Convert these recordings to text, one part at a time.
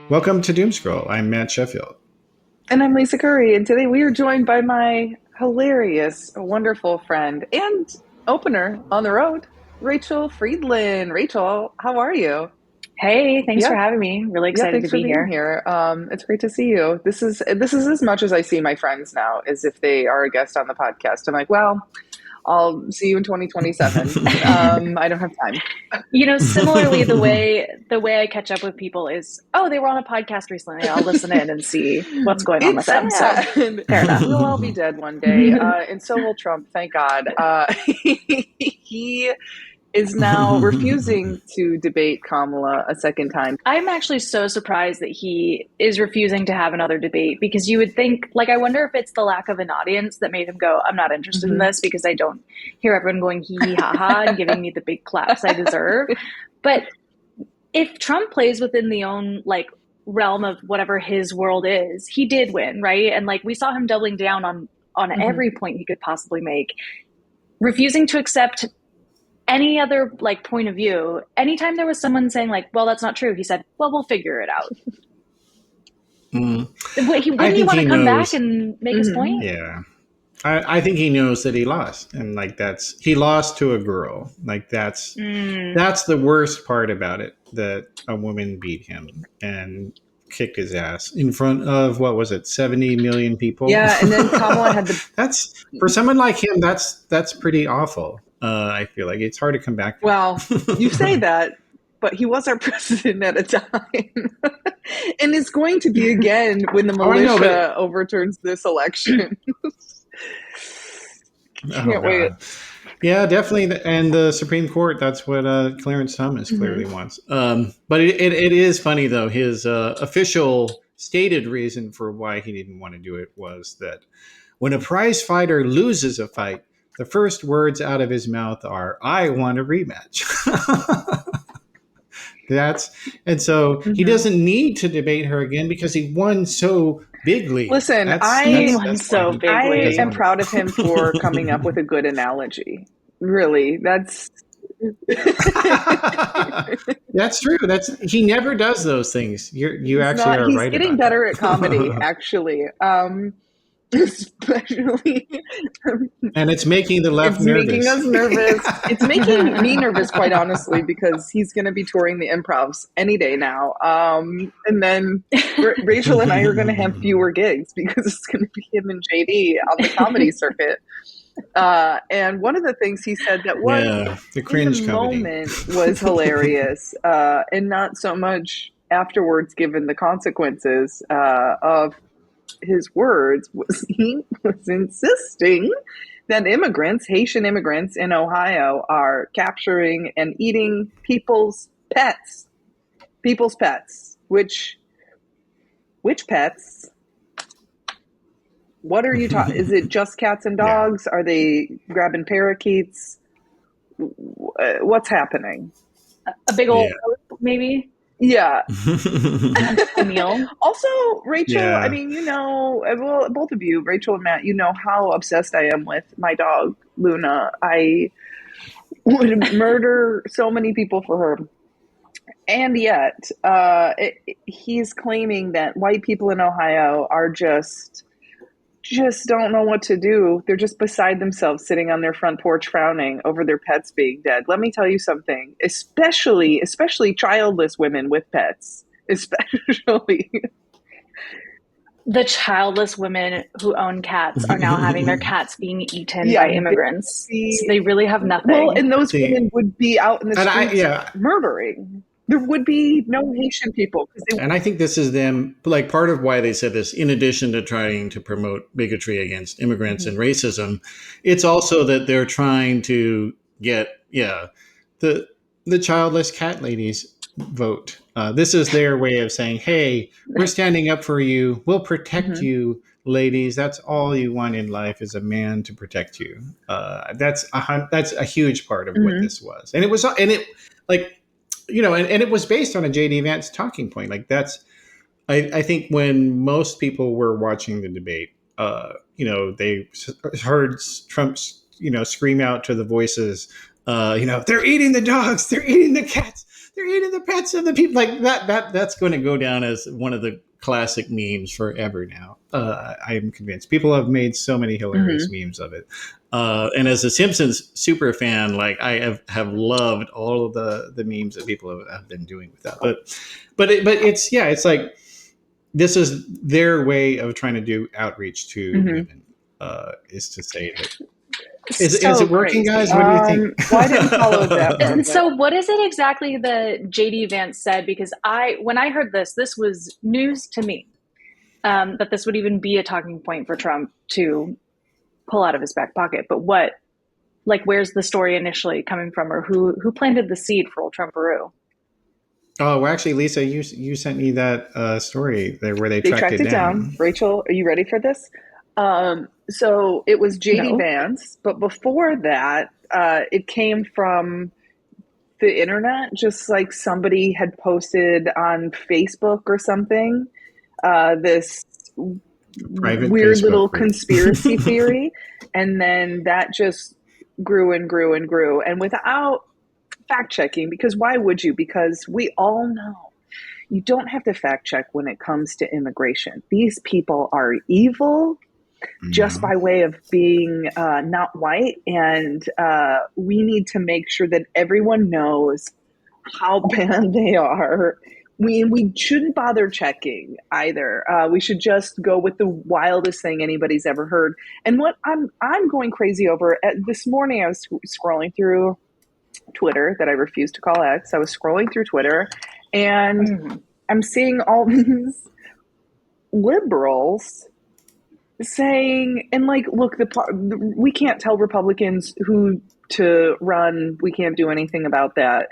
Welcome to Doomscroll. I'm Matt Sheffield. And I'm Lisa Curry, and today we are joined by my hilarious, wonderful friend and opener on the road, Rachele Friedland. Rachel, how are you? Hey, thanks for Yeah, having me. Really yeah, excited to thanks for be being here. here. It's great to see you. This is as much as I see my friends now, as if they are a guest on the podcast. I'm like, well, I'll see you in 2027. I don't have time. Similarly, the way I catch up with people is, oh, they were on a podcast recently. I'll listen in and see what's going on It's with them. So sad. fair enough. We'll all be dead one day, and so will Trump. Thank God. He is now refusing to debate Kamala a second time. I'm actually so surprised that he is refusing to have another debate because you would think, like, I wonder if it's the lack of an audience that made him go, I'm not interested in Mhm. this because I don't hear everyone going hee hee ha ha and giving me the big claps I deserve. But if Trump plays within the own realm of whatever his world is, he did win, right? And like we saw him doubling down on Mhm. every point he could possibly make, refusing to accept any other point of view. Anytime there was someone saying like, "Well, that's not true," he said, "Well, we'll figure it out." Mm. I Wouldn't he think want he to come back knows. and make his Mhm. point? Yeah. I think he knows that he lost. And he lost to a girl. Mm. That's the worst part about it, that a woman beat him and kicked his ass in front of, what was it, 70 million people? Yeah, and then Kamala had the That's, for someone like him, that's pretty awful. I feel like it's hard to come back well, you say from. that, but he was our president at a time. And is going to be again when the Oh, I know, but militia overturns this election. oh Can't wait. god. Yeah, definitely. And the Supreme Court, that's what Clarence Thomas clearly Mhm. wants. But it is funny, though. His official stated reason for why he didn't want to do it was that when a prize fighter loses a fight, the first words out of his mouth are, I want a rematch. That's and so he Mhm. doesn't need to debate her again because he won so bigly. Listen, That's He that's I won that's why so I he doesn't am bigly. want proud of him for coming up with to. a good analogy. Really, that's That's true. That's he never does those things. You he's actually not. are He's right getting about better at comedy, that. actually. Especially, And it's making the left it's making nervous. us nervous. It's making me nervous, quite honestly, because he's going to be touring the improvs any day now. And then Rachel and I are going to have fewer gigs because it's going to be him and JD on the comedy circuit. And one of the things he said that was Yeah, the in the cringe comedy. moment was hilarious, and not so much afterwards, given the consequences of his words. Was he was insisting that immigrants, Haitian immigrants in Ohio, are capturing and eating people's pets. Which pets? What are you talking? Is it just cats and Yeah. dogs? Are they grabbing parakeets? What's happening? A big Yeah. old maybe Yeah. plentiful meal. Also, Rachel, I Yeah. mean, well, both of you, Rachel and Matt, you know how obsessed I am with my dog, Luna. I would murder so many people for her. And yet, he's claiming that white people in Ohio are just don't know what to do. They're just beside themselves, sitting on their front porch frowning over their pets being dead. Let me tell you something, especially childless women with pets, especially. The childless women who own cats are now having their cats being eaten Yeah, by they immigrants. So see. they really have Well, nothing. and those See, women would be out in the and I streets yeah, murdering. There would be no Haitian people because they. and I think this is them, like, part of why they said this, in addition to trying to promote bigotry against immigrants Mhm. and racism, it's also that they're trying to get, the the childless cat ladies vote. This is their way of saying, hey, we're standing up for you. We'll protect Mhm. you, ladies. That's all you want in life, is a man to protect you. That's a huge part of what Mhm. this was. And it was, and it, like, and it was based on a JD Vance talking point. Like, I think when most people were watching the debate, they heard Trump, scream out to the voices, they're eating the dogs, they're eating the cats, they're eating the pets of the people. Like that's going to go down as one of the classic memes forever now. I am convinced people have made so many hilarious memes of it. And as a Simpsons super fan, like I have loved all of the memes that people have been doing with that. But it's like this is their way of trying to do outreach to women. Is to say that. Is it working, guys? What do you think? Well, I didn't follow that part. And so what is it exactly that JD Vance said? Because when I heard this was news to me, that this would even be a talking point for Trump to pull out of his back pocket. But where's the story initially coming from, or who planted the seed for old Trumparoo? Oh, well, actually, Lisa, you sent me that story there where they tracked it down. Rachel, are you ready for this? So it was JD Vance, but before that, it came from the internet, just like somebody had posted on Facebook or something, this private weird Facebook little group. Conspiracy theory. And then that just grew and grew and grew. And without fact checking, because why would you? Because we all know you don't have to fact check when it comes to immigration. These people are evil. Just by way of being not white. And we need to make sure that everyone knows how bad they are. We shouldn't bother checking either. We should just go with the wildest thing anybody's ever heard. And what I'm going crazy over, this morning I was scrolling through Twitter, that I refuse to call X. I was scrolling through Twitter, and I'm seeing all these liberals saying, and like, look, we can't tell Republicans who to run. We can't do anything about that.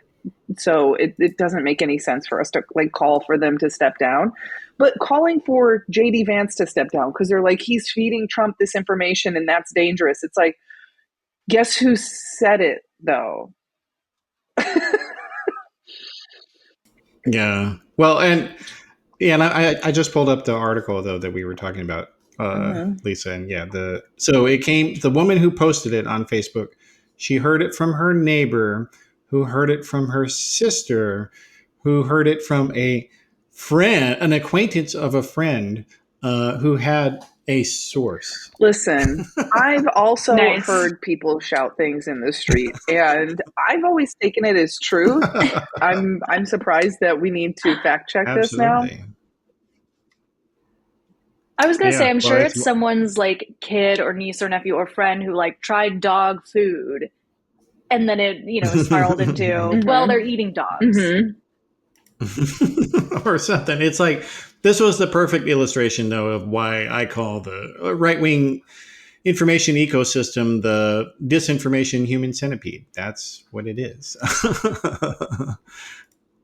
So it doesn't make any sense for us to like call for them to step down. But calling for JD Vance to step down because they're like, he's feeding Trump this information and that's dangerous. It's like, guess who said it though? Yeah. Well, and I just pulled up the article though that we were talking about, Lisa, and so it came, the woman who posted it on Facebook, she heard it from her neighbor, who heard it from her sister, who heard it from a friend, an acquaintance of a friend, who had a source. Listen, I've also heard people shout things in the street, and I've always taken it as truth. I'm surprised that we need to fact check this now. I was going to say, I'm sure it's someone's like kid or niece or nephew or friend who like tried dog food, and then it, spiraled into, well, they're eating dogs. Or something. It's like, this was the perfect illustration, though, of why I call the right-wing information ecosystem the disinformation human centipede. That's what it is.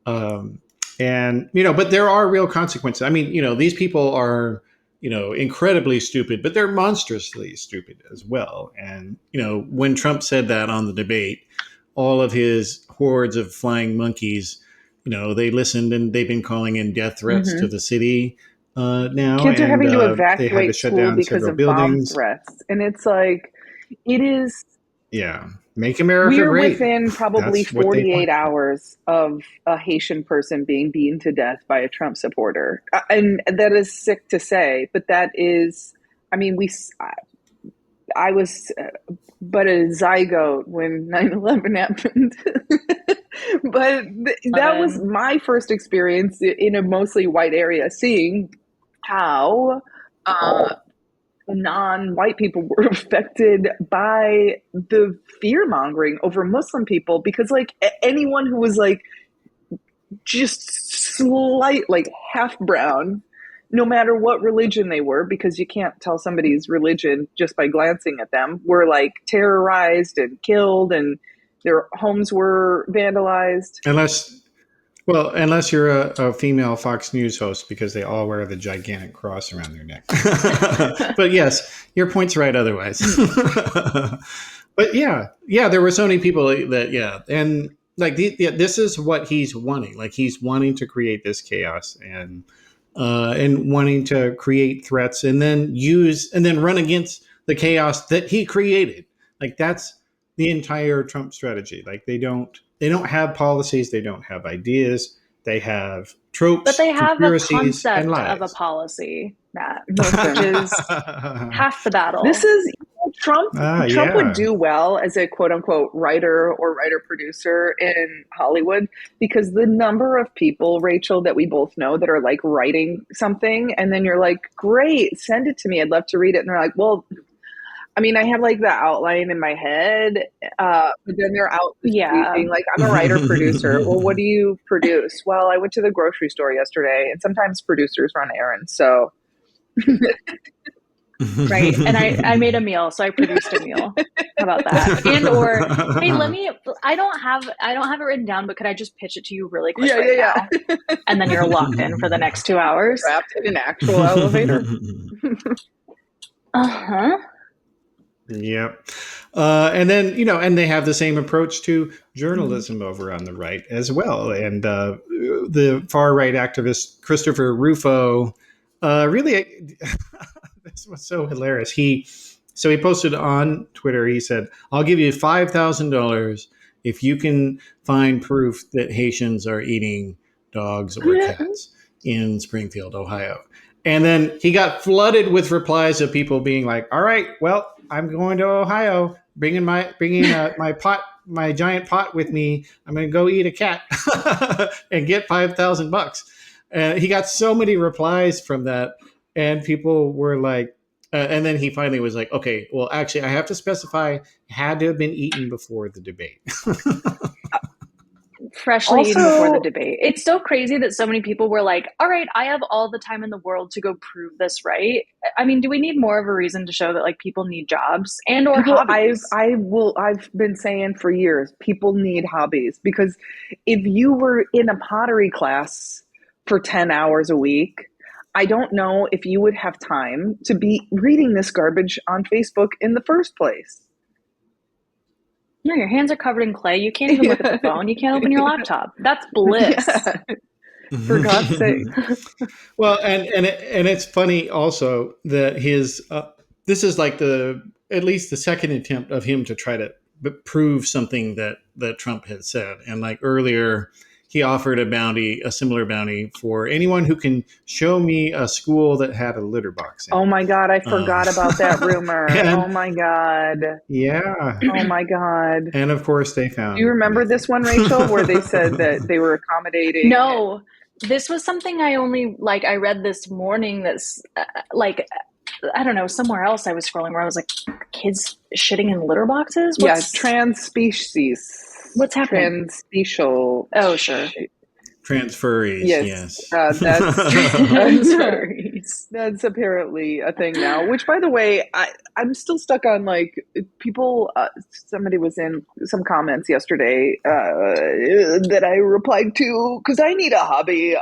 And, but there are real consequences. I mean, these people are, incredibly stupid, but they're monstrously stupid as well. And, when Trump said that on the debate, all of his hordes of flying monkeys, they listened, and they've been calling in death threats to the city now. Kids are having to evacuate they had to shut school down because of buildings. bomb threats. And it's like, it is... Yeah. Make America We're great. within probably 48 hours of a Haitian person being beaten to death by a Trump supporter. And that is sick to say, but that is, I mean, I was but a zygote when 9/11 happened. But that was my first experience in a mostly white area, seeing how non-white people were affected by the fear-mongering over Muslim people, because like anyone who was like just slight, like half brown, no matter what religion they were, because you can't tell somebody's religion just by glancing at them, were like terrorized and killed, and their homes were vandalized. Unless you're a female Fox News host, because they all wear the gigantic cross around their neck. But yes, your point's right otherwise. But yeah, there were so many people that, and like this is what he's wanting. Like he's wanting to create this chaos and wanting to create threats and then run against the chaos that he created. Like that's the entire Trump strategy. Like they don't have policies, they don't have ideas, they have tropes, but they have a conspiracies, and concept lies. of a policy, Matt, Listen. which is half the battle. This is Trump. Trump yeah. would do well as a quote unquote writer or writer producer in Hollywood, because the number of people, Rachel, that we both know that are like writing something, and then you're like, great, send it to me, I'd love to read it, and they're like, well, I mean, I have like the outline in my head, but then they're out being like, I'm a writer producer. Well, what do you produce? Well, I went to the grocery store yesterday, and sometimes producers run errands, so. Right. And I made a meal, so I produced a meal. How about that? And or, hey, I don't have it written down, but could I just pitch it to you really quick now? And then you're locked in for the next 2 hours. Trapped in an actual elevator. Uh-huh. Yep. And then, and they have the same approach to journalism over on the right as well. And the far right activist Christopher Rufo really, this was so hilarious. He posted on Twitter, he said, I'll give you $5,000 if you can find proof that Haitians are eating dogs or cats in Springfield, Ohio. And then he got flooded with replies of people being like, all right, well, I'm going to Ohio, bringing my giant pot with me. I'm going to go eat a cat and get $5,000. He got so many replies from that, and people were like, and then he finally was like, okay, well, actually, I have to specify had to have been eaten before the debate. Freshly eaten before the debate. It's so crazy that so many people were like, all right, I have all the time in the world to go prove this right. I mean, do we need more of a reason to show that like people need jobs and or hobbies? I've been saying for years, people need hobbies, because if you were in a pottery class for 10 hours a week, I don't know if you would have time to be reading this garbage on Facebook in the first place. No, your hands are covered in clay. You can't even look at the phone. You can't open your laptop. That's bliss. Yeah. For God's sake. Well, and it's funny also that his this is like at least the second attempt of him to try to prove something that Trump had said. And like earlier, he offered a similar bounty for anyone who can show me a school that had a litter box in it. Oh my God, I forgot about that rumor. Oh my God. Yeah. Oh my God. And of course they found. Do you remember this one, Rachel, where they said that they were accommodating? No, this was something I read this morning that's I don't know, somewhere else I was scrolling where I was like, kids shitting in litter boxes? Trans species. What's happening? Transspecial. Oh, sure. Transferees. Yes. That's Transferees. That's apparently a thing now. Which, by the way, I'm still stuck on like people. Somebody was in some comments yesterday that I replied to because I need a hobby.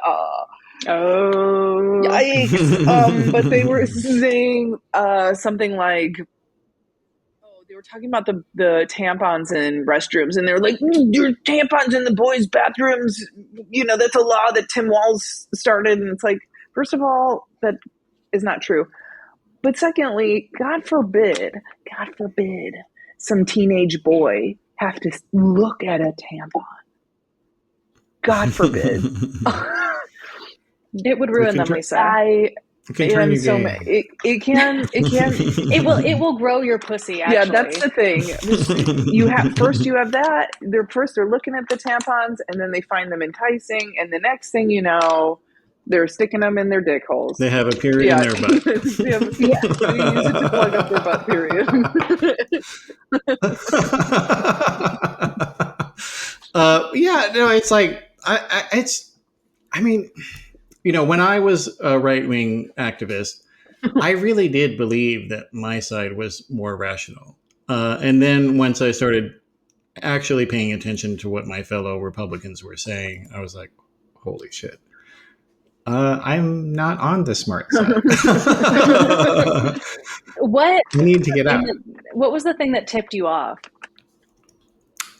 Oh, yikes! But they were saying something like, they were talking about the tampons in restrooms, and they were like, your tampons in the boys' bathrooms, that's a law that Tim Walz started. And it's like, first of all, that is not true. But secondly, God forbid, some teenage boy have to look at a tampon. God forbid. It would ruin them, Lisa. It can turn you gay. It can. It will grow your pussy. Actually. Yeah, that's the thing. You have that. They're looking at the tampons, and then they find them enticing, and the next thing you know, they're sticking them in their dick holes. They have a period in their butt. They use it to plug up their butt period. It's like I mean. When I was a right-wing activist, I really did believe that my side was more rational. And then once I started actually paying attention to what my fellow Republicans were saying, I was like, holy shit. I'm not on the smart side. What? I need to get out. What was the thing that tipped you off?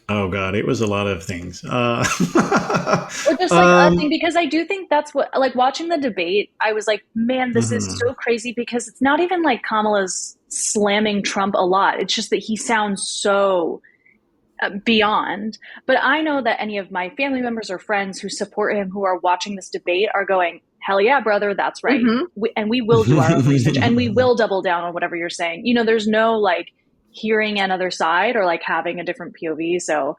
Oh God, it was a lot of things. Or just like a thing, because I do think that's what, like watching the debate, I was like, man, this is so crazy, because it's not even like Kamala's slamming Trump a lot. It's just that he sounds so beyond. But I know that any of my family members or friends who support him, who are watching this debate, are going, hell yeah, brother, that's right. And we will do our own research and we will double down on whatever you're saying. You know, there's no like hearing another side or like having a different POV. So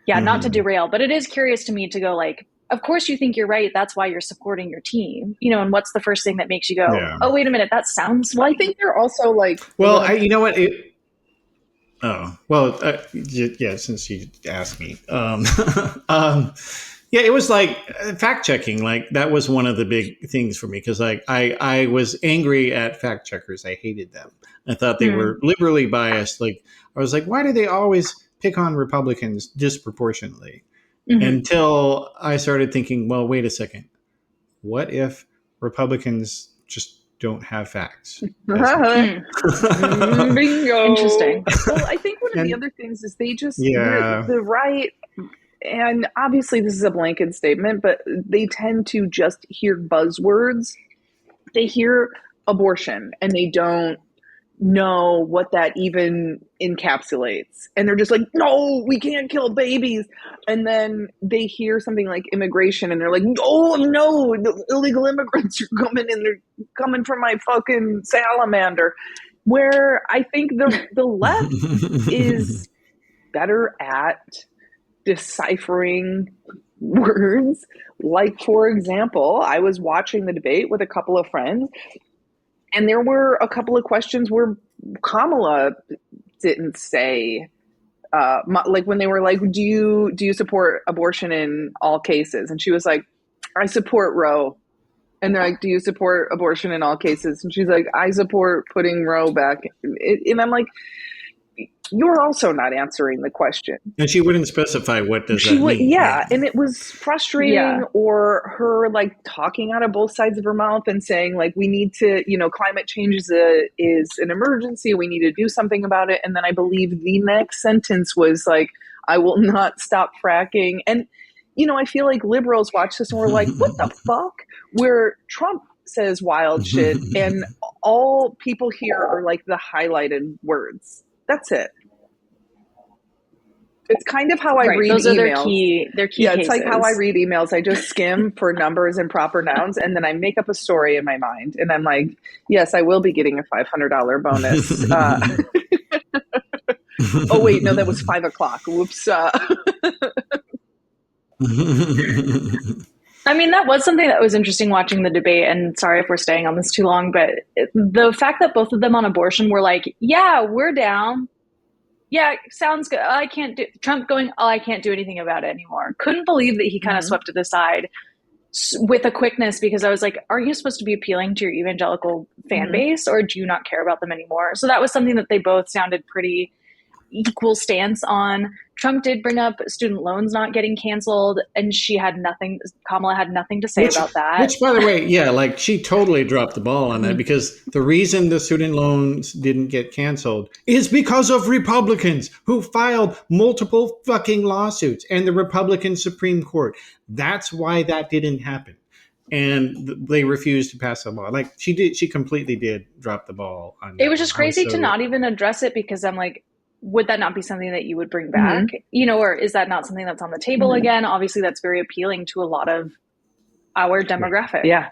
yeah, not to derail, but it is curious to me to go like, of course you think you're right. That's why you're supporting your team. You know, and what's the first thing that makes you go, oh, wait a minute, that sounds Well, I think they're also like, well, you know what? Oh, well, yeah, since you asked me. Yeah, it was like fact checking. Like that was one of the big things for me because like I was angry at fact checkers. I hated them. I thought they were liberally biased. Like I was like, why do they always pick on Republicans disproportionately? Until I started thinking, well, wait a second. What if Republicans just don't have facts? bingo. Interesting. Well, I think one of the other things is they just, the right, and obviously this is a blanket statement, but they tend to just hear buzzwords. They hear abortion and they don't know what that even encapsulates. And they're just like, no, we can't kill babies. And then they hear something like immigration and they're like, oh no, the illegal immigrants are coming and they're coming from my fucking salamander. Where I think the left is better at deciphering words. Like, for example, I was watching the debate with a couple of friends, and there were a couple of questions where Kamala didn't say, like when they were like, do you support abortion in all cases? And she was like, I support Roe. And they're like, do you support abortion in all cases? And she's like, I support putting Roe back. And I'm like, you're also not answering the question. And she wouldn't specify what does that mean. Yeah, and it was frustrating, or her like talking out of both sides of her mouth and saying like, we need to, climate change is an emergency. We need to do something about it. And then I believe the next sentence was like, I will not stop fracking. And, I feel like liberals watch this and we're like, what the fuck? Where Trump says wild shit and all people hear are like the highlighted words. That's it. It's kind of how I read Those emails. Are their key It's cases. like how I read emails. I just skim for numbers and proper nouns, and then I make up a story in my mind. And I'm like, yes, I will be getting a $500 bonus. Oh, wait, no, that was 5 o'clock. Whoops. I mean, that was something that was interesting watching the debate, and sorry if we're staying on this too long, but the fact that both of them on abortion were like, yeah, we're down. Yeah, sounds good. I can't do Trump going, oh, I can't do anything about it anymore. Couldn't believe that he kind of swept it aside with a quickness, because I was like, are you supposed to be appealing to your evangelical fan base, or do you not care about them anymore? So that was something that they both sounded pretty equal stance on. Trump did bring up student loans not getting canceled, and Kamala had nothing to say about that. Which, by the way, like she totally dropped the ball on that, because the reason the student loans didn't get canceled is because of Republicans who filed multiple fucking lawsuits and the Republican Supreme Court. That's why that didn't happen. And they refused to pass the law. Like she completely did drop the ball on that. It was just crazy to not even address it, because I'm like, would that not be something that you would bring back? Or is that not something that's on the table again? Obviously, that's very appealing to a lot of our demographic. Yeah.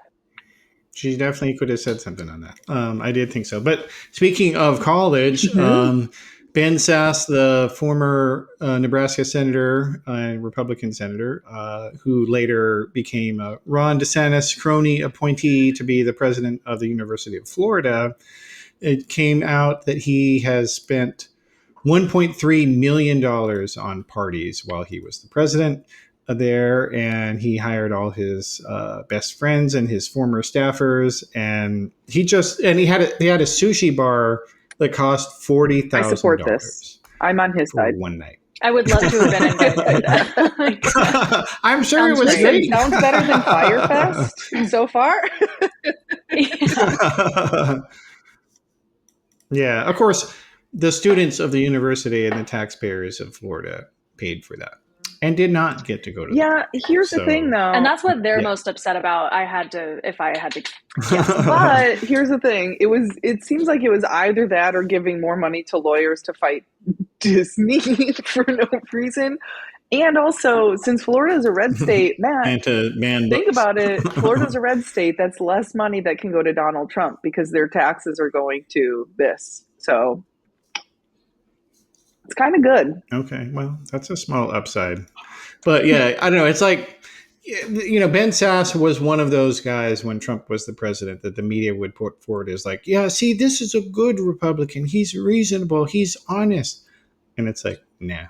She definitely could have said something on that. I did think so. But speaking of college, Ben Sasse, the former Nebraska senator, Republican senator, who later became a Ron DeSantis crony appointee to be the president of the University of Florida, it came out that he has spent $1.3 million on parties while he was the president there, and he hired all his best friends and his former staffers, and he had a sushi bar that cost $40,000. I support this. I'm on his side. One night. I would love to have been invited. I'm sure it was great. Sounds better than Fyre Fest so far. Yeah, of course. The students of the university and the taxpayers of Florida paid for that and did not get to go to here's the thing, though. And that's what they're most upset about. If I had to. But here's the thing. It seems like it was either that or giving more money to lawyers to fight Disney for no reason. And also, since Florida is a red state, Matt, And to man think books. about it. Florida's a red state. That's less money that can go to Donald Trump because their taxes are going to this. So it's kind of good. Okay, well, that's a small upside. But yeah, I don't know. It's like, Ben Sasse was one of those guys when Trump was the president that the media would put forward as like, yeah, see, this is a good Republican. He's reasonable. He's honest. And it's like, nah.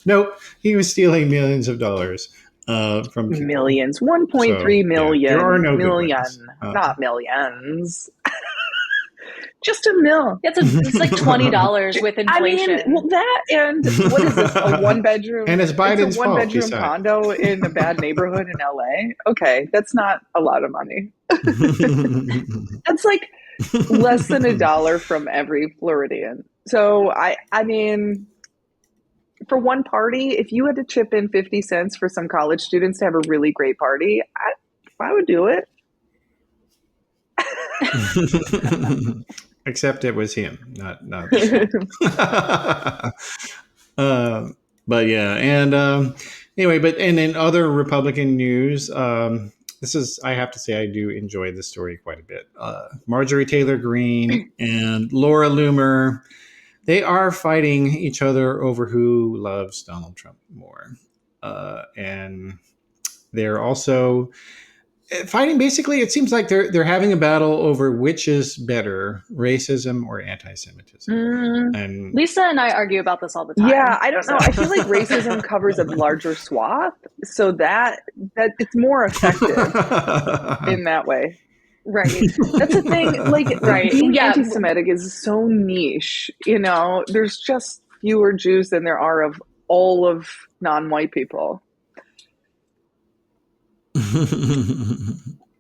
Nope. He was stealing millions of dollars from people. Millions. 1.3 million. Yeah, there are no million, good ones. not millions. Just a mil. It's like $20 with inflation. I mean, well, that and what is this? A one bedroom? And it's Biden's a one fault, bedroom besides. condo in a bad neighborhood in LA. Okay, that's not a lot of money. That's like less than $1 from every Floridian. So I mean, for one party, if you had to chip in 50 cents for some college students to have a really great party, I would do it. Except it was him, not but yeah, and anyway, and in other Republican news, this is, I have to say, I do enjoy this story quite a bit. Marjorie Taylor Greene and Laura Loomer, they are fighting each other over who loves Donald Trump more, and they're also fighting. Basically, it seems like they're having a battle over which is better, racism or anti-Semitism. And Lisa and I argue about this all the time. Yeah, I don't know. I feel like racism covers a larger swath, so that it's more effective in that way. Right. That's the thing. Like, Right. being Yeah. anti-Semitic is so niche. There's just fewer Jews than there are of all of non-white people.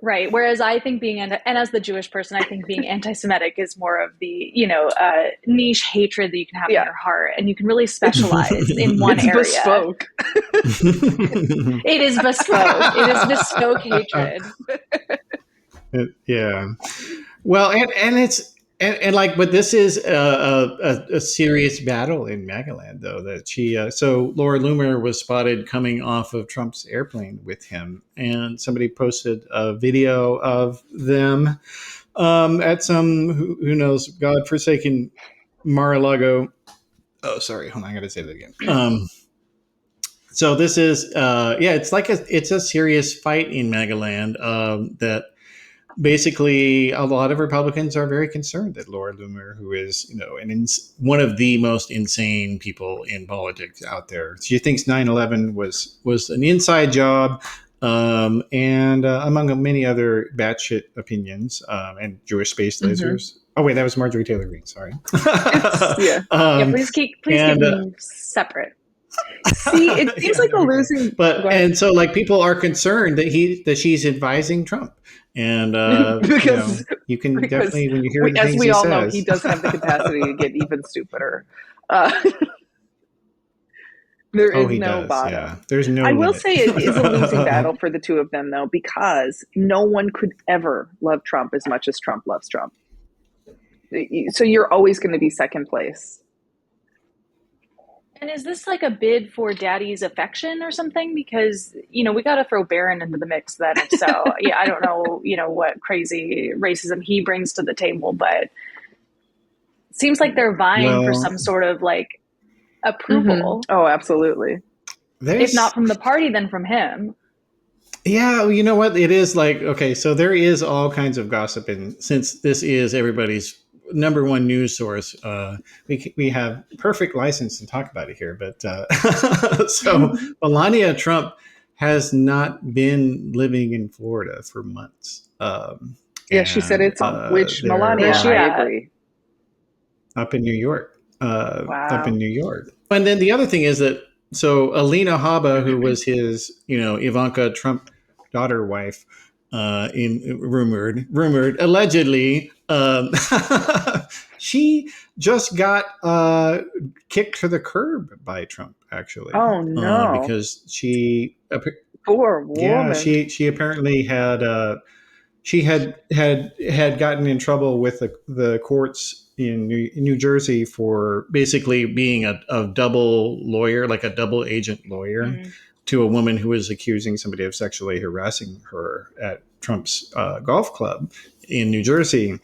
Right. Whereas I think and as the Jewish person, I think being anti-Semitic is more of the, niche hatred that you can have in your heart, and you can really specialize in one area. Bespoke. It is bespoke. It is bespoke hatred. Yeah. Well, and it's like, but this is a serious battle in Magaland, though, that so Laura Loomer was spotted coming off of Trump's airplane with him, and somebody posted a video of them at some who knows godforsaken Mar-a-Lago. Oh, sorry, hold on, I got to say that again. So this is it's a serious fight in Magaland that. Basically, a lot of Republicans are very concerned that Laura Loomer, who is, one of the most insane people in politics out there, she thinks 9/11 was an inside job, and among many other batshit opinions, and Jewish space lasers. Oh wait, that was Marjorie Taylor Greene. Sorry. Please keep them separate. See, it seems like a losing. And so, like, people are concerned that she's advising Trump. And because you can definitely, when you hear the things as we all know, says, he does have the capacity to get even stupider. There is no bottom. Yeah. There's no. I will limit. say it is a losing battle for the two of them, though, because no one could ever love Trump as much as Trump loves Trump. So you're always going to be second place. And is this like a bid for daddy's affection or something? Because, we got to throw Barron into the mix then. If so, yeah, I don't know, what crazy racism he brings to the table, but it seems like they're vying for some sort of like approval. Oh, absolutely. If not from the party, then from him. Yeah, you know what? It is like, okay, so there is all kinds of gossip. And since this is everybody's number one news source, we have perfect license to talk about it here. But so Melania Trump has not been living in Florida for months. She said it's which Melania. I agree. Up in New York. Wow. Up in New York. And then the other thing is that Alina Habba, who was his, Ivanka Trump daughter wife, rumored allegedly. She just got kicked to the curb by Trump, actually. Oh no! Because she, poor woman. Yeah, she apparently had gotten in trouble with the courts in New Jersey for basically being a double lawyer, like a double agent lawyer, to a woman who was accusing somebody of sexually harassing her at Trump's golf club in New Jersey.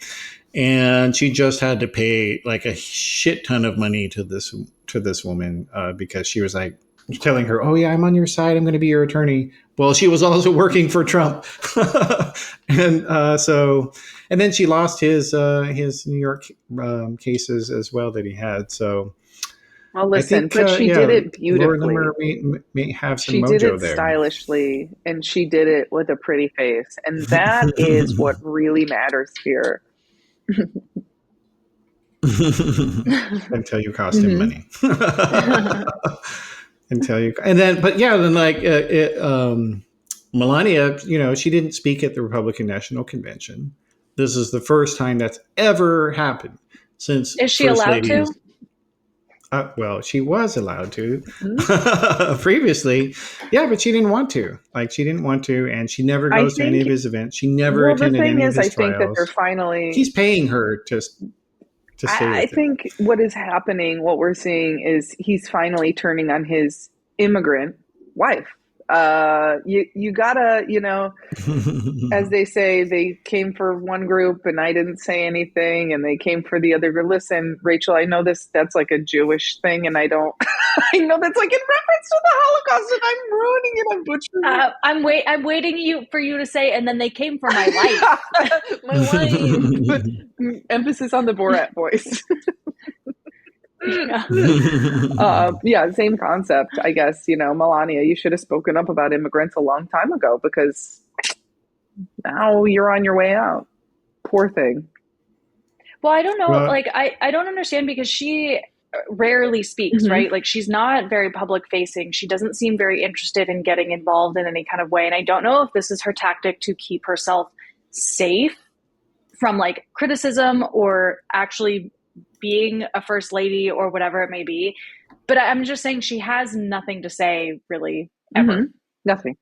And she just had to pay like a shit ton of money to this woman because she was like telling her, "Oh yeah, I'm on your side. I'm going to be your attorney." Well, she was also working for Trump, and and then she lost his New York cases as well that he had. So, well, listen, but she did it beautifully. Laura Loomer may have some she mojo did it there. stylishly, and she did it with a pretty face, and that is what really matters here. Until you cost him money. Melania, she didn't speak at the Republican National Convention. This is the first time that's ever happened since. Is she allowed to? Well, she was allowed to previously. Yeah, but she didn't want to. She didn't want to, and she never goes to any of his events. She never attended any of his trials. I think that they're finally. He's paying her to stay I think what is happening, what we're seeing, is he's finally turning on his immigrant wife. You gotta, as they say, they came for one group and I didn't say anything, and they came for the other group. Listen, Rachel, I know that's like a Jewish thing, and I know that's like in reference to the Holocaust, and I'm ruining it. I'm butchering it. I'm waiting for you to say, and then they came for my wife. My wife. But emphasis on the Borat voice. Yeah, same concept, I guess. Melania, you should have spoken up about immigrants a long time ago, because now you're on your way out. Poor thing. Well, I don't know. I don't understand, because she rarely speaks, right? She's not very public facing. She doesn't seem very interested in getting involved in any kind of way. And I don't know if this is her tactic to keep herself safe from criticism, or actually being a first lady, or whatever it may be. But I'm just saying, she has nothing to say really ever. Nothing.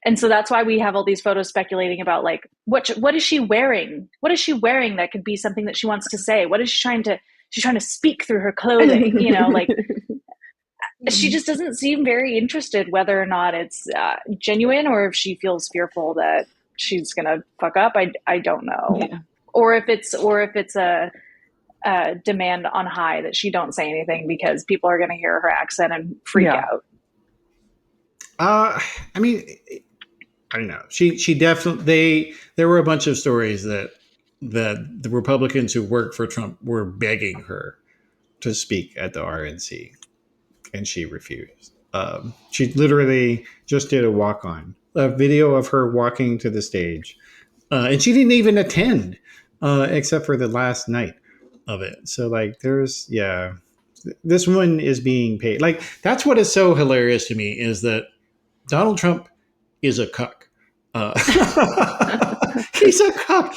And so that's why we have all these photos speculating about what is she wearing? What is she wearing that could be something that she wants to say? What is she's trying to speak through her clothing, she just doesn't seem very interested, whether or not it's genuine, or if she feels fearful that she's going to fuck up. I don't know. Yeah. Or if it's a demand on high that she don't say anything because people are going to hear her accent and freak out. I don't know. She definitely, there were a bunch of stories that the Republicans who worked for Trump were begging her to speak at the RNC, and she refused. She literally just did a video of her walking to the stage, and she didn't even attend, except for the last night of it. So this woman is being paid. That's what is so hilarious to me, is that Donald Trump is a cuck. He's a cuck.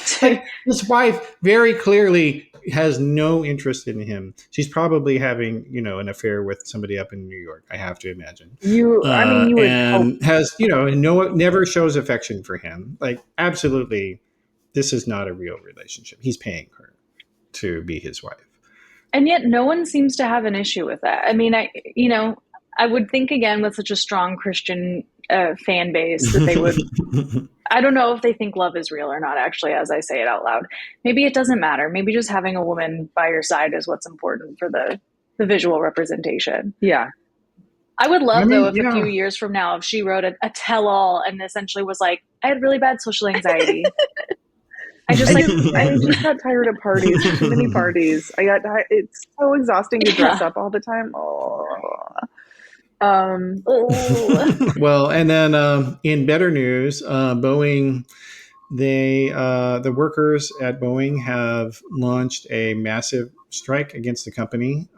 His wife very clearly has no interest in him. She's probably having, an affair with somebody up in New York, I have to imagine. You would and hope. Has, never shows affection for him. Absolutely, this is not a real relationship. He's paying her to be his wife. And yet no one seems to have an issue with that. I mean, I would think, again, with such a strong Christian fan base, that they would, I don't know if they think love is real or not, actually, as I say it out loud. Maybe it doesn't matter. Maybe just having a woman by your side is what's important for the visual representation. Yeah. I would love, though, if a few years from now, if she wrote a tell-all and essentially was like, I had really bad social anxiety. I just got tired of parties. Too many parties. It's so exhausting to dress up all the time. Well, and then in better news, Boeing, the workers at Boeing have launched a massive strike against the company.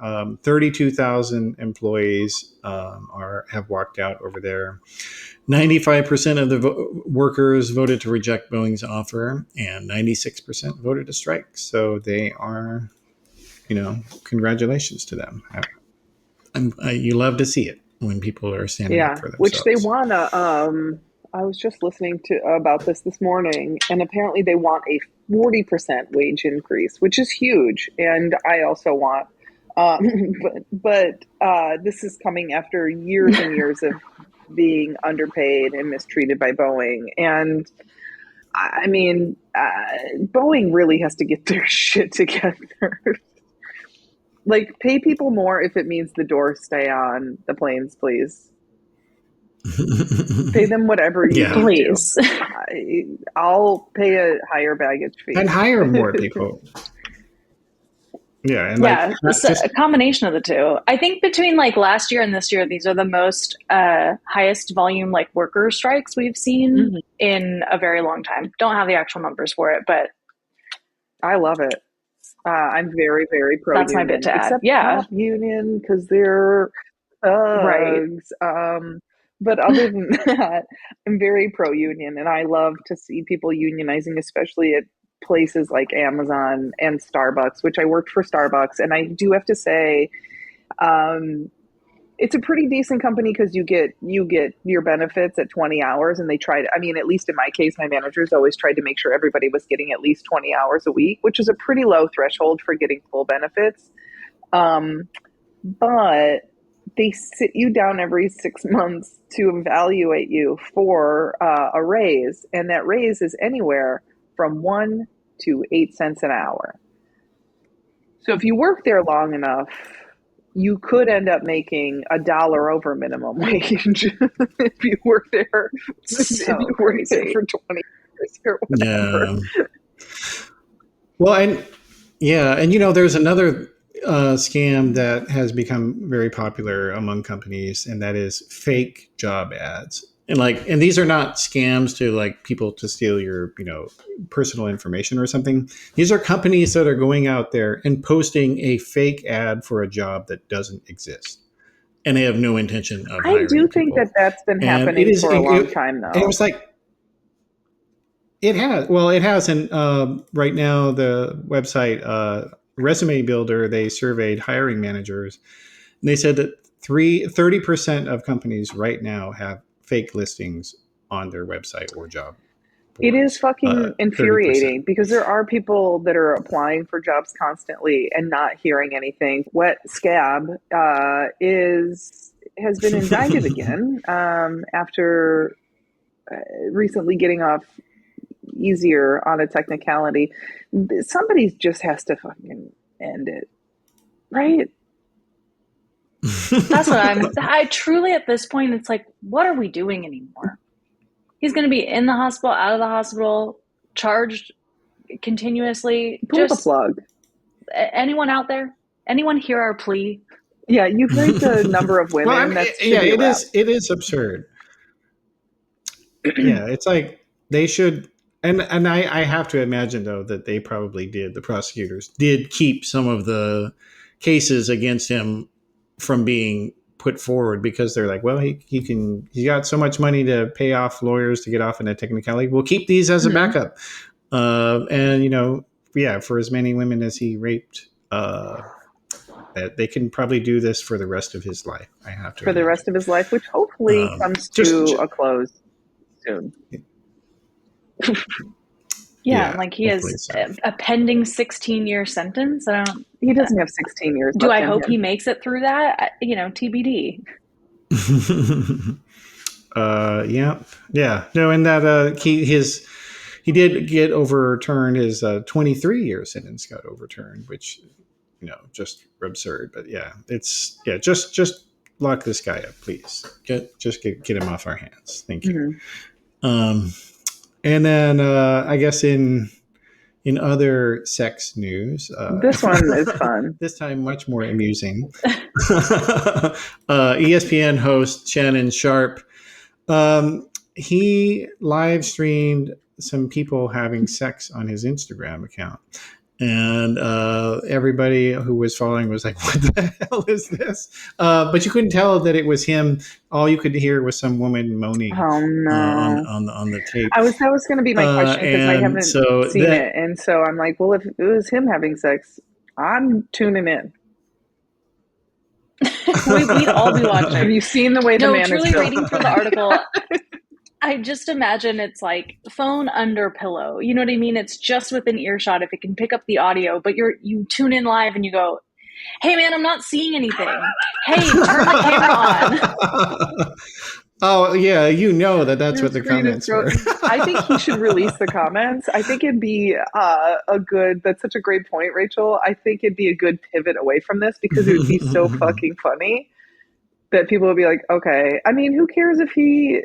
32,000 employees have walked out over there. 95% of the workers voted to reject Boeing's offer, and 96% voted to strike. So they are, congratulations to them. You love to see it when people are standing up for themselves. Which they want to. I was just listening to about this morning, and apparently they want 40% wage increase, which is huge. And I also want, but this is coming after years and years of being underpaid and mistreated by Boeing. And I mean, Boeing really has to get their shit together. Like, pay people more if it means the doors stay on the planes, please. Pay them whatever you need Please. to. I'll pay a higher baggage fee. And hire more people. Yeah, and yeah, a combination of the two. I think between like last year and this year, these are the most highest volume like worker strikes we've seen in a very long time. Don't have the actual numbers for it, but I love it. I'm very, very pro. That's my bit to add. Except Yeah, union, because they're thugs. Right. But other than that, I'm very pro union, and I love to see people unionizing, especially at places like Amazon and Starbucks, which I worked for Starbucks. And I do have to say, it's a pretty decent company because you get your benefits at 20 hours, and they try to, I mean, at least in my case, my managers always tried to make sure everybody was getting at least 20 hours a week, which is a pretty low threshold for getting full benefits. But they sit you down every 6 months to evaluate you for a raise. And that raise is anywhere from 1 to 8 cents an hour. So if you work there long enough, you could end up making $1 over minimum wage if you work there. If you work there for 20 years or whatever. Yeah. Well, and you know, there's another scam that has become very popular among companies, and that is fake job ads. And these are not scams to like people to steal your, you know, personal information or something. These are companies that are going out there and posting a fake ad for a job that doesn't exist, and they have no intention of hiring I do think people. that's been happening for a long time, though. It was like, it has. Well, it has. And right now, the website Resume Builder, they surveyed hiring managers, and they said that 30% of companies right now have fake listings on their website or job board. It is fucking infuriating 30%. because there are people that are applying for jobs constantly and not hearing anything. Wet Scab has been indicted again after recently getting off easier on a technicality. Somebody just has to fucking end it, right? That's what I truly at this point, it's like, what are we doing anymore? He's going to be in the hospital, out of the hospital, charged continuously. Pull the plug. Anyone out there? Anyone hear our plea? Yeah, you've raised a number of women. Well, I mean, it is absurd. Yeah, it's like they should, and I have to imagine though that they probably did. The prosecutors did keep some of the cases against him from being put forward because they're like, well, he got so much money to pay off lawyers to get off in a technicality. We'll keep these as a backup. And, you know, yeah, for as many women as he raped, that they can probably do this for the rest of his life. I have to. For the rest of his life, which hopefully comes to a close soon. Yeah, like he has a pending 16-year sentence. He doesn't have 16 years. Do I hope he makes it through that? You know, TBD. Yeah. No, and that he did get overturned. His 23-year sentence got overturned, which, you know, just absurd. But yeah, just lock this guy up, please. Get him off our hands. Thank you. And then I guess in other sex news, this one is fun. This time much more amusing. ESPN host Shannon Sharpe, he live streamed some people having sex on his Instagram account. And everybody who was following was like, what the hell is this? But you couldn't tell that it was him. All you could hear was some woman moaning on the tape. That was going to be my question because I haven't seen it. And so I'm like, well, if it was him having sex, I'm tuning in. We'd all be watching. Have you seen the way the man truly is built? reading through the article. I just imagine it's like phone under pillow. You know what I mean? It's just within earshot if it can pick up the audio, but you tune in live and you go, "Hey man, I'm not seeing anything. Hey, turn the camera on." Oh yeah, that's what the comments were. I think he should release the comments. I think it'd be that's such a great point, Rachel. I think it'd be a good pivot away from this because it would be so fucking funny that people would be like, okay. I mean, who cares if he,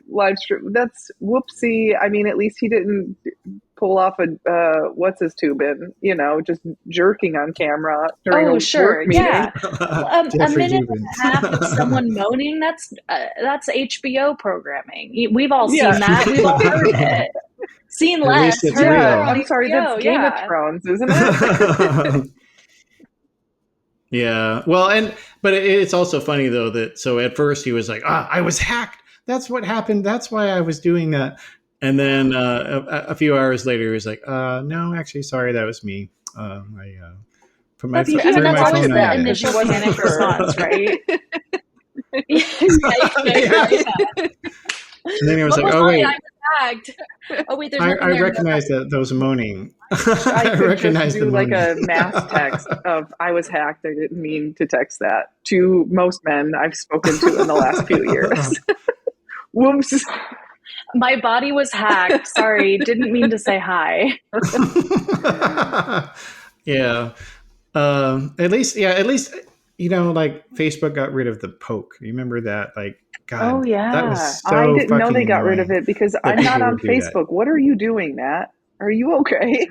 live stream? That's whoopsie. I mean, at least he didn't pull off a what's his tubing, just jerking on camera during a work meeting. Yeah. A minute and a half of someone moaning, that's HBO programming. We've all seen that. We've all heard it. Seen less. I'm sorry, that's Game of Thrones, isn't it? Yeah. Well, but it's also funny though that so at first he was like, I was hacked. That's what happened. That's why I was doing that. And then a few hours later, he was like, no, actually, sorry, that was me. I put my phone on. That's always the initial panic response, right? And then he was like, oh, wait. I was hacked. Oh, wait, I recognize those moaning. I could just do like a mass text of, I was hacked. I didn't mean to text that to most men I've spoken to in the last few years. Whoops. My body was hacked. Sorry, didn't mean to say hi. Yeah. At least, like Facebook got rid of the poke. You remember that? Like, God. Oh yeah. That was so I didn't know they got annoying rid of it because I'm not on Facebook. What are you doing, Matt? Are you okay?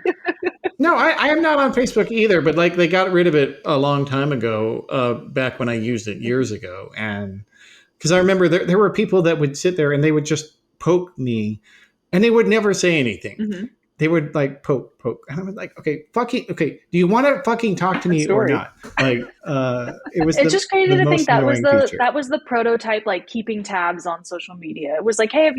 No, I am not on Facebook either. But like, they got rid of it a long time ago. Back when I used it years ago, and because I remember there were people that would sit there and they would just poke me and they would never say anything. Mm-hmm. They would like poke. And I was like, okay, do you want to fucking talk to me or not? Like, it's just crazy to think that was the prototype, like keeping tabs on social media. It was like, hey,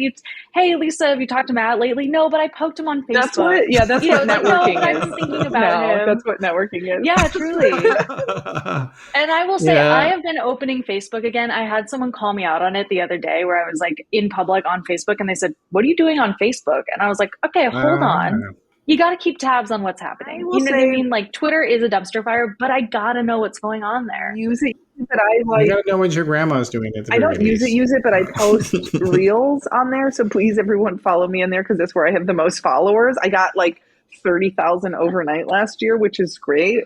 Lisa, have you talked to Matt lately? No, but I poked him on Facebook. That's what networking is. I've been thinking about him. That's what networking is. Yeah, truly. And I will say, I have been opening Facebook again. I had someone call me out on it the other day where I was like in public on Facebook and they said, what are you doing on Facebook? And I was like, okay, hold on. You got to keep tabs on what's happening. You know what I mean? Like Twitter is a dumpster fire, but I got to know what's going on there. Use it. But I like. You got to know what your grandma's doing. I don't use it, but I post reels on there. So please, everyone, follow me on there because that's where I have the most followers. I got like 30,000 overnight last year, which is great.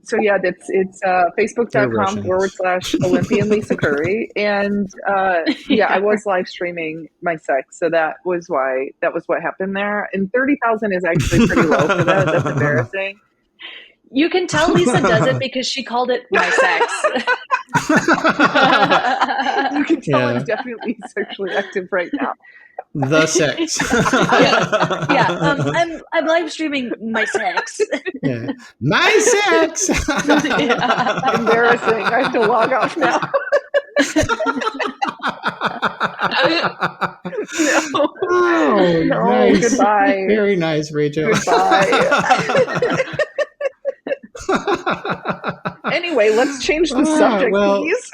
So yeah, it's facebook.com/Olympian Lisa Curry. And I was live streaming my sex. So that was what happened there. And 30,000 is actually pretty low for that. That's embarrassing. You can tell Lisa does it because she called it my sex. You can tell I'm definitely sexually active right now. The sex. I'm live streaming my sex. Yeah. My sex. Embarrassing. I have to log off now. No, nice. Goodbye. Very nice, Rachel. Goodbye. Anyway, let's change the subject, please.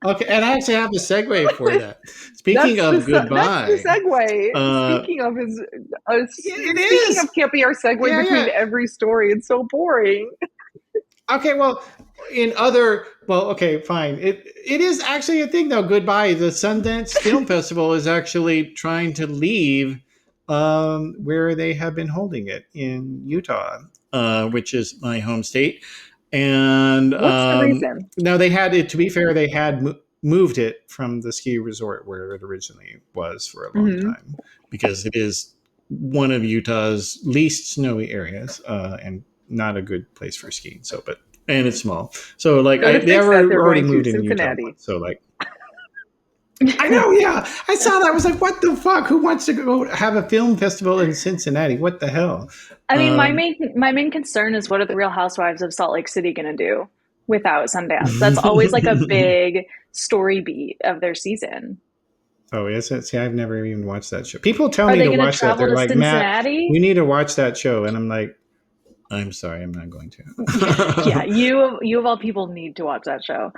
Okay, and I actually have a segue for that. Speaking of goodbye, that's the segue. Speaking of can't be our segue between every story. It's so boring. Okay, well, fine. It is actually a thing though. Goodbye. The Sundance Film Festival is actually trying to leave where they have been holding it in Utah, which is my home state. And what's the reason? No, they had it. To be fair, they had moved it from the ski resort where it originally was for a long time, because it is one of Utah's least snowy areas and not a good place for skiing. So, and it's small. So, like, they already moved in Cincinnati. Utah. So, like, I know, yeah. I saw that. I was like, what the fuck? Who wants to go have a film festival in Cincinnati? What the hell? I mean, my main concern is what are the Real Housewives of Salt Lake City going to do without Sundance? That's always like a big story beat of their season. Oh, is it? See, I've never even watched that show. People tell me to watch that. They're like, Matt, we need to watch that show. And I'm like, I'm sorry, I'm not going to. Yeah, you of all people need to watch that show.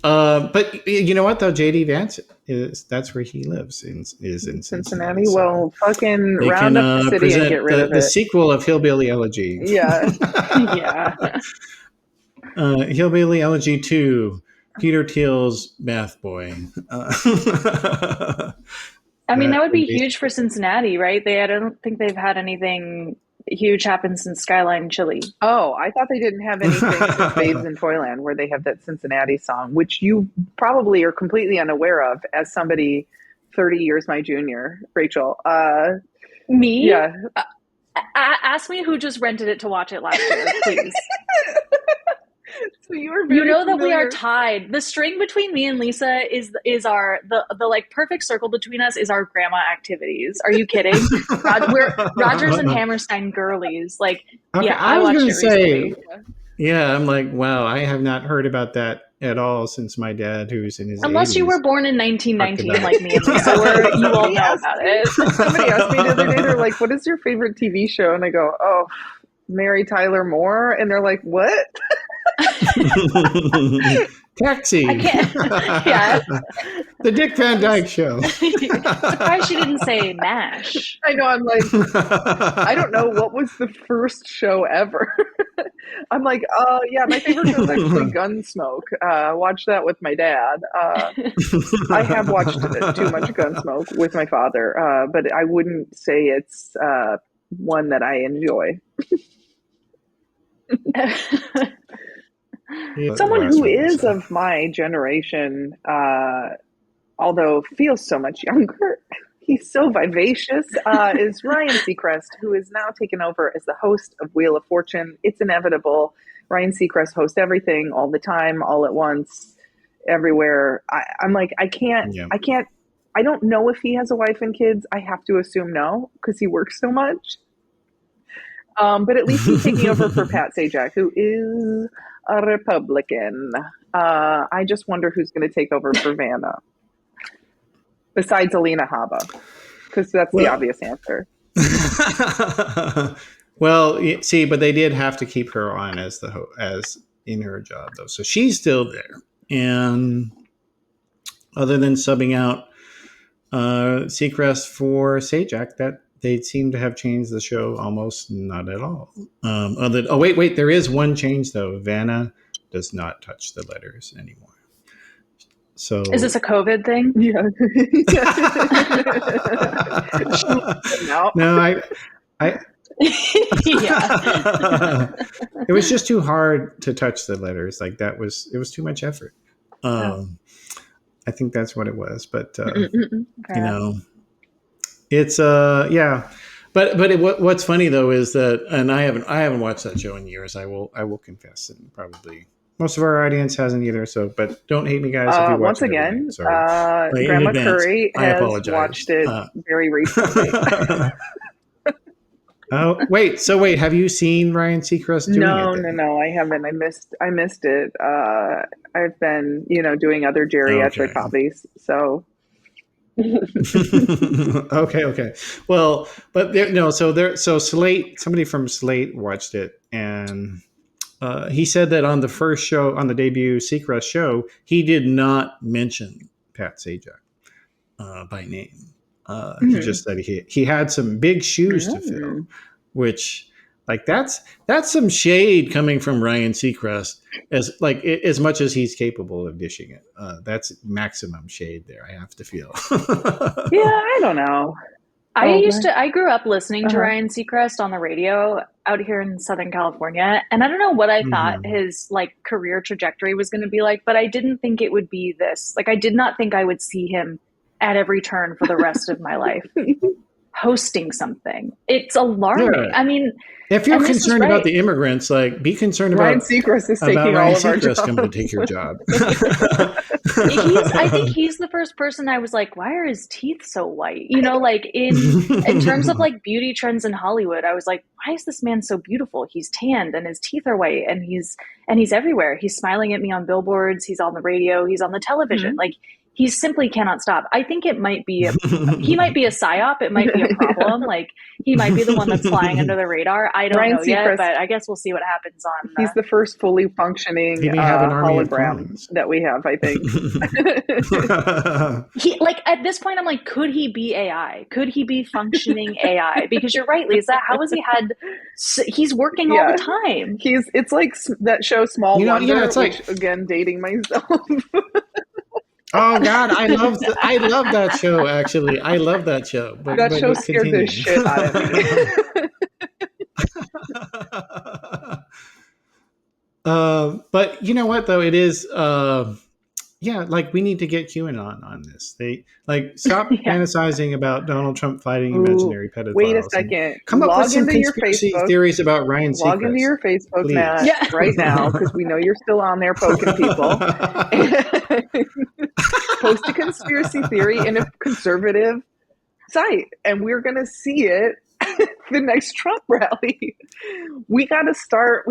But you know what though, JD Vance that's where he lives is in Cincinnati. So Well, fucking they round can up the city and get present rid of the it. sequel of Hillbilly Elegy. Yeah. Yeah. Hillbilly Elegy 2, Peter Thiel's Math Boy. I mean, that would be huge for Cincinnati, right? I don't think they've had anything huge happen since Skyline Chili. Oh, I thought they didn't have anything since Babes in Toyland, where they have that Cincinnati song, which you probably are completely unaware of as somebody 30 years my junior, Rachel. Me? Yeah. Ask me who just rented it to watch it last year, please. So you know that we are tied. The string between me and Lisa is our the like perfect circle between us is our grandma activities. Are you kidding? We're Rogers and Hammerstein girlies. Like, okay, yeah, I was watched going to it say, recently. yeah, I'm like, wow, I have not heard about that at all since my dad, who's in his Unless 80s, you were born in 1919 like me and Yeah. Lisa were, you all know about it. Somebody asked me the other day, they're like, what is your favorite TV show? And I go, oh, Mary Tyler Moore. And they're like, what? Taxi. I can't. Yeah. The Dick Van Dyke Show. Surprised she didn't say MASH. I know. I'm like, I don't know what was the first show ever. I'm like, yeah, my favorite show is actually Gunsmoke. Watch that with my dad. I have watched too much Gunsmoke with my father, but I wouldn't say it's one that I enjoy. Someone who is of my generation, although feels so much younger, he's so vivacious, is Ryan Seacrest, who is now taken over as the host of Wheel of Fortune. It's inevitable. Ryan Seacrest hosts everything all the time, all at once, everywhere. I'm like, I don't know if he has a wife and kids. I have to assume no, because he works so much. But at least he's taking over for Pat Sajak, who is a Republican. I just wonder who's going to take over for Vanna, besides Alina Habba, because that's the obvious answer. Well, see, but they did have to keep her on as as in her job, though, so she's still there. And other than subbing out Seacrest for Sajak, that they seem to have changed the show almost not at all. Wait, there is one change though. Vanna does not touch the letters anymore. So is this a COVID thing? Yeah. No, I Yeah. It was just too hard to touch the letters. Like it was too much effort. I think that's what it was. But you know, it's yeah. But what's funny though is that, and I haven't watched that show in years. I will confess, and probably most of our audience hasn't either. So, but don't hate me, guys. If you watch once it again, Grandma Curry has watched it very recently. Oh, wait. So wait, have you seen Ryan Seacrest doing it? No, I haven't. I missed it. I've been, doing other geriatric hobbies. So. Okay. Well, but so Slate, somebody from Slate watched it, and he said that on the first show, on the debut Seacrest show, he did not mention Pat Sajak by name. He just said he had some big shoes to fill, which that's some shade coming from Ryan Seacrest, as much as he's capable of dishing it. That's maximum shade there, I have to feel. Yeah, I don't know. I grew up listening to Ryan Seacrest on the radio out here in Southern California, and I don't know what I thought his career trajectory was going to be like, but I didn't think it would be this. I did not think I would see him at every turn for the rest of my life hosting something. It's alarming. Yeah. I mean, if you're concerned about the immigrants, be concerned Ryan about Seacrest is taking all of our jobs. Coming to take your job. I think he's the first person I was like, why are his teeth so white? In terms of beauty trends in Hollywood, I was like, why is this man so beautiful? He's tanned and his teeth are white, and he's everywhere. He's smiling at me on billboards. He's on the radio. He's on the television. he simply cannot stop. I think it might be he might be a psyop. It might be a problem. Like he might be the one that's flying under the radar. I don't know yet, but I guess we'll see what happens on. He's the first fully functioning hologram that we have, I think. He, like, at this point, I'm like, could he be AI? Could he be functioning AI? Because you're right, Lisa. How has he had? He's working all the time. It's like that show Small Wonder. Yeah, it's like, which, again, dating myself. Oh God, I love that show. Actually, I love that show. That show scared the shit out of me. But you know what? Though it is, like we need to get QAnon on this. They stop fantasizing about Donald Trump fighting imaginary pedophiles. Wait a second. Come up with some conspiracy theories about Ryan Seacrest. Log into your Facebook, Matt, right now, because we know you're still on there poking people. Post a conspiracy theory in a conservative site, and we're going to see it the next Trump rally. We have to start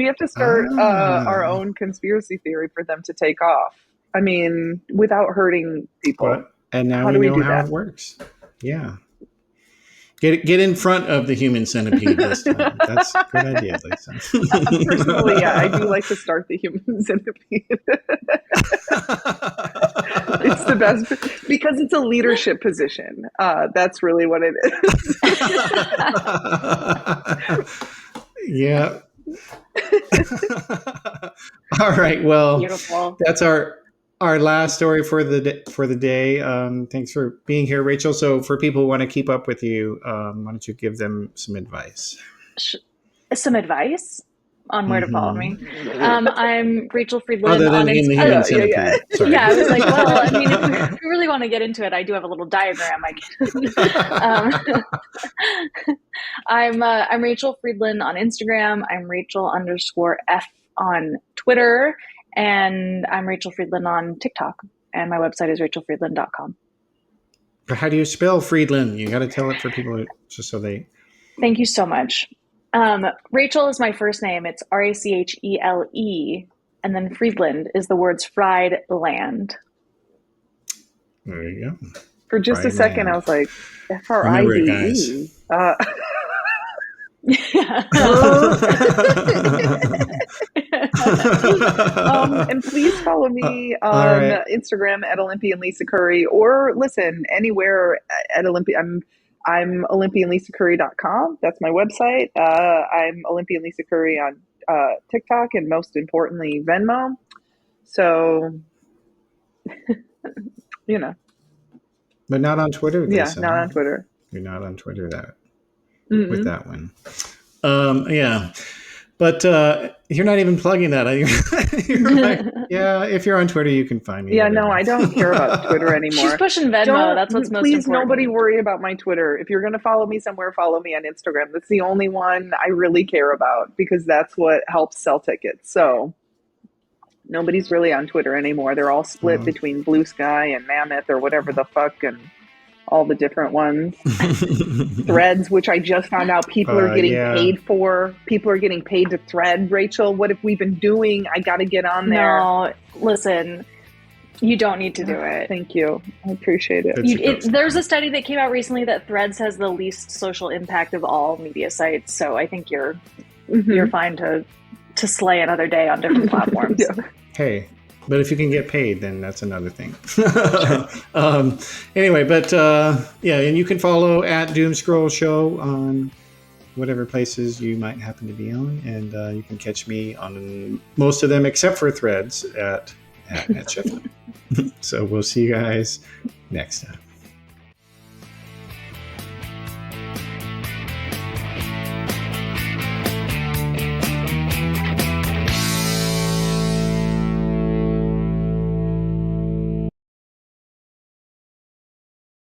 our own conspiracy theory for them to take off. I mean, without hurting people. And now we know how it works. Yeah. Get in front of the human centipede this time. That's a good idea, Lisa. Personally, I do like to start the human centipede. It's the best because it's a leadership position. That's really what it is. Yeah. All right. Well, beautiful. That's our last story for the day. Thanks for being here, Rachel. So for people who want to keep up with you, why don't you give them some advice? Some advice on where to follow me. I'm Rachele Friedland. Other than in the human centipede. Yeah, I was like, well, I mean, if we really want to get into it, I do have a little diagram. I'm Rachele Friedland on Instagram. I'm Rachel_F on Twitter. And I'm Rachele Friedland on TikTok. And my website is rachelefriedland.com. How do you spell Friedland? You got to tell it for people just so they... Thank you so much. Rachel is my first name. It's Rachele. And then Friedland is the words fried land. There you go. For just fried a second, land. I was like, F-R-I-D-E. And please follow me on Instagram at Olympian Lisa Curry, or listen anywhere at Olympian. I'm OlympianLisaCurry.com. That's my website. I'm Olympian Lisa Curry on TikTok, and most importantly, Venmo. So, but not on Twitter. Yeah, not on Twitter. You're not on Twitter with that one. Yeah. But you're not even plugging that. You're like, if you're on Twitter, you can find me. Yeah, no, I don't care about Twitter anymore. She's pushing Venmo. That's what's most important. Please, nobody worry about my Twitter. If you're going to follow me somewhere, follow me on Instagram. That's the only one I really care about because that's what helps sell tickets. So nobody's really on Twitter anymore. They're all split between Blue Sky and Mammoth or whatever the fuck and all the different ones. Threads, which I just found out people are getting paid for. People are getting paid to thread. Rachel, what have we been doing? I got to get on there. No, listen, you don't need to do it. Thank you. I appreciate it. There's a study that came out recently that Threads has the least social impact of all media sites. So I think you're fine to slay another day on different platforms. Hey. But if you can get paid, then that's another thing. Anyway, but and you can follow at Doomscroll Show on whatever places you might happen to be on. And you can catch me on most of them except for Threads at Sheffield. So we'll see you guys next time.